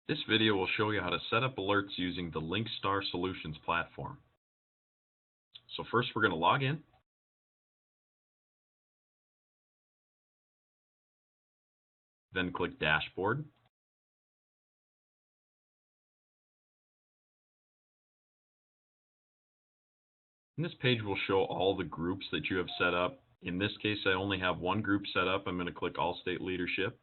This video will show you how to set up alerts using the LinkStar Solutions platform. So first we're going to log in. Then click Dashboard. And this page will show all the groups that you have set up. In this case, I only have one group set up. I'm going to click All-State Leadership.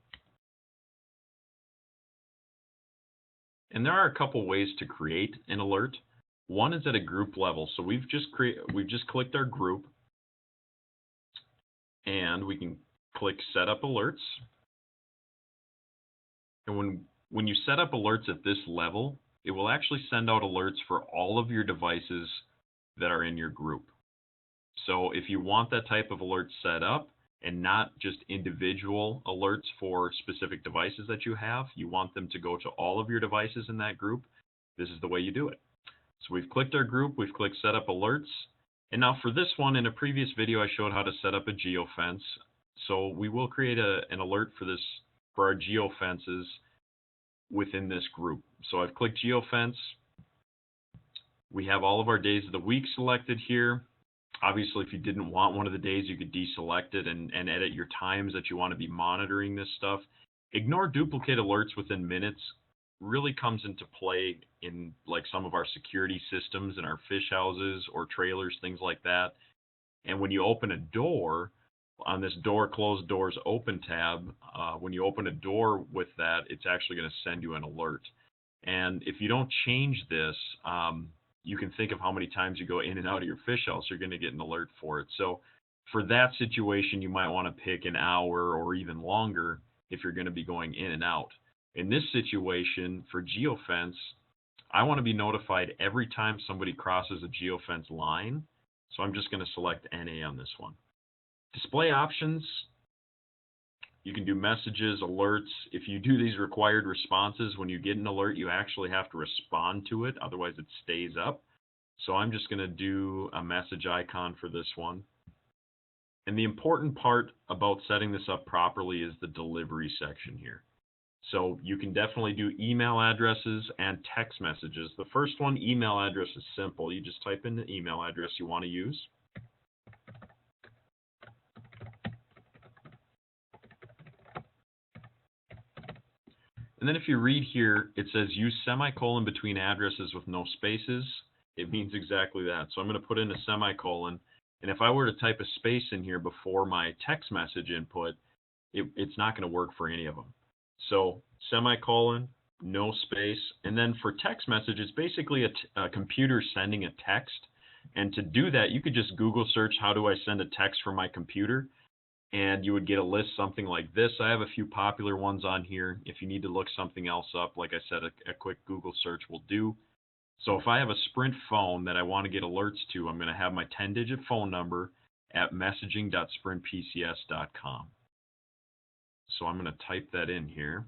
And there are a couple ways to create an alert. One is at a group level. So we've just clicked our group, and we can click Set Up Alerts. And when you set up alerts at this level, it will actually send out alerts for all of your devices that are in your group. So if you want that type of alert set up and not just individual alerts for specific devices that you have, you want them to go to all of your devices in that group, this is the way you do it. So we've clicked our group, we've clicked Set Up Alerts. And now for this one, in a previous video, I showed how to set up a geofence. So we will create an alert for our geofences within this group. So I've clicked geofence. We have all of our days of the week selected here. Obviously, if you didn't want one of the days, you could deselect it and edit your times that you want to be monitoring this stuff. Ignore duplicate alerts within minutes really comes into play in like some of our security systems in our fish houses or trailers, things like that. And when you open a door, on this door, closed doors, open tab, when you open a door with that, it's actually going to send you an alert. And if you don't change this, you can think of how many times you go in and out of your fish house, you're going to get an alert for it. So for that situation, you might want to pick an hour or even longer if you're going to be going in and out. In this situation, for geofence, I want to be notified every time somebody crosses a geofence line. So I'm just going to select NA on this one. Display options, you can do messages, alerts. If you do these required responses, when you get an alert, you actually have to respond to it. Otherwise, it stays up. So I'm just going to do a message icon for this one. And the important part about setting this up properly is the delivery section here. So you can definitely do email addresses and text messages. The first one, email address, is simple. You just type in the email address you want to use. And then if you read here, it says use semicolon between addresses with no spaces. It means exactly that. So I'm going to put in a semicolon. And if I were to type a space in here before my text message input, it's not going to work for any of them. So semicolon, no space. And then for text message, it's basically a computer sending a text. And to do that, you could just Google search, how do I send a text from my computer? And you would get a list something like this. I have a few popular ones on here. If you need to look something else up, like I said, a quick Google search will do. So if I have a Sprint phone that I want to get alerts to, I'm going to have my 10-digit phone number at messaging.sprintpcs.com. So I'm going to type that in here.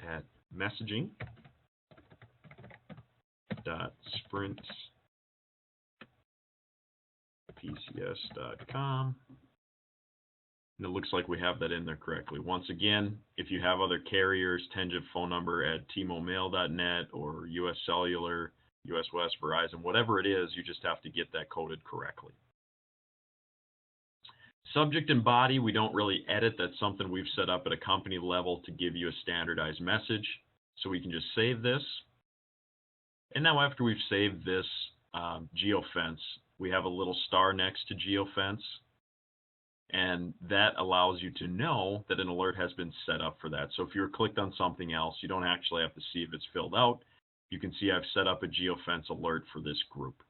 At messaging.sprintpcs.com. And it looks like we have that in there correctly. Once again, if you have other carriers, 10-digit phone number at tmomail.net or US Cellular, US West, Verizon, whatever it is, you just have to get that coded correctly. Subject and body, we don't really edit. That's something we've set up at a company level to give you a standardized message. So we can just save this. And now after we've saved this geofence, we have a little star next to geofence. And that allows you to know that an alert has been set up for that. So if you're clicked on something else, you don't actually have to see if it's filled out. You can see I've set up a geofence alert for this group.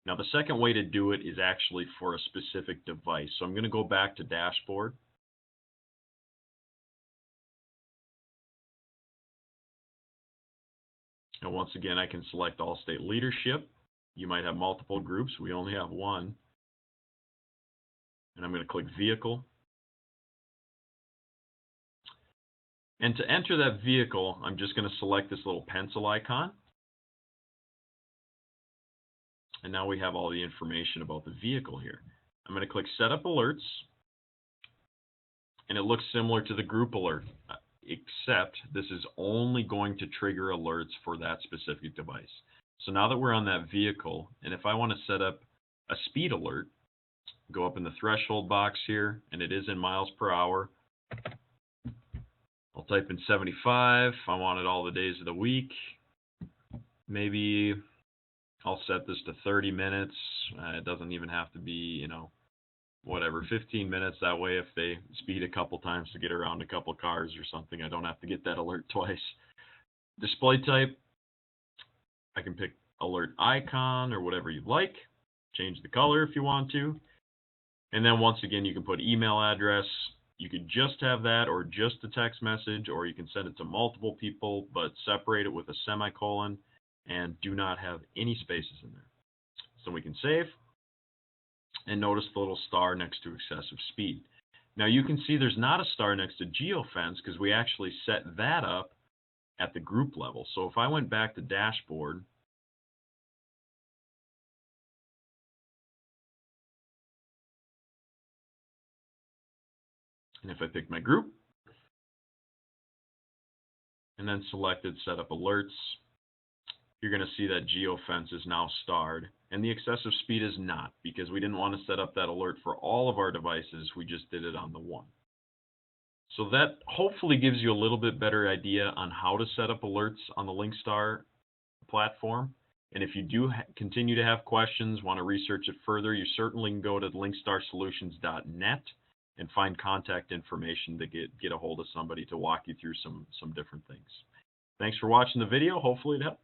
Now, the second way to do it is actually for a specific device. So I'm going to go back to Dashboard. And once again, I can select All-State Leadership. You might have multiple groups. We only have one. And I'm going to click Vehicle. And to enter that vehicle, I'm just going to select this little pencil icon. And now we have all the information about the vehicle here. I'm going to click Set Up Alerts. and it looks similar to the group alert, except this is only going to trigger alerts for that specific device. So now that we're on that vehicle, and if I want to set up a speed alert, go up in the threshold box here, and it is in miles per hour. I'll type in 75. I want it all the days of the week. Maybe I'll set this to 30 minutes. It doesn't even have to be, whatever, 15 minutes. That way, if they speed a couple times to get around a couple cars or something, I don't have to get that alert twice. Display type, I can pick alert icon or whatever you like. Change the color if you want to. And then once again, you can put email address. You could just have that or just a text message, or you can send it to multiple people, but separate it with a semicolon and do not have any spaces in there. So we can save. And notice the little star next to excessive speed. Now you can see there's not a star next to geofence because we actually set that up at the group level. So if I went back to dashboard, and if I pick my group, and then selected set up alerts, you're going to see that geofence is now starred, and the excessive speed is not, because we didn't want to set up that alert for all of our devices. We just did it on the one. So that hopefully gives you a little bit better idea on how to set up alerts on the Linkstar platform. And if you do continue to have questions, want to research it further, you certainly can go to linkstarsolutions.net and find contact information to get a hold of somebody to walk you through some different things. Thanks for watching the video. Hopefully it helped.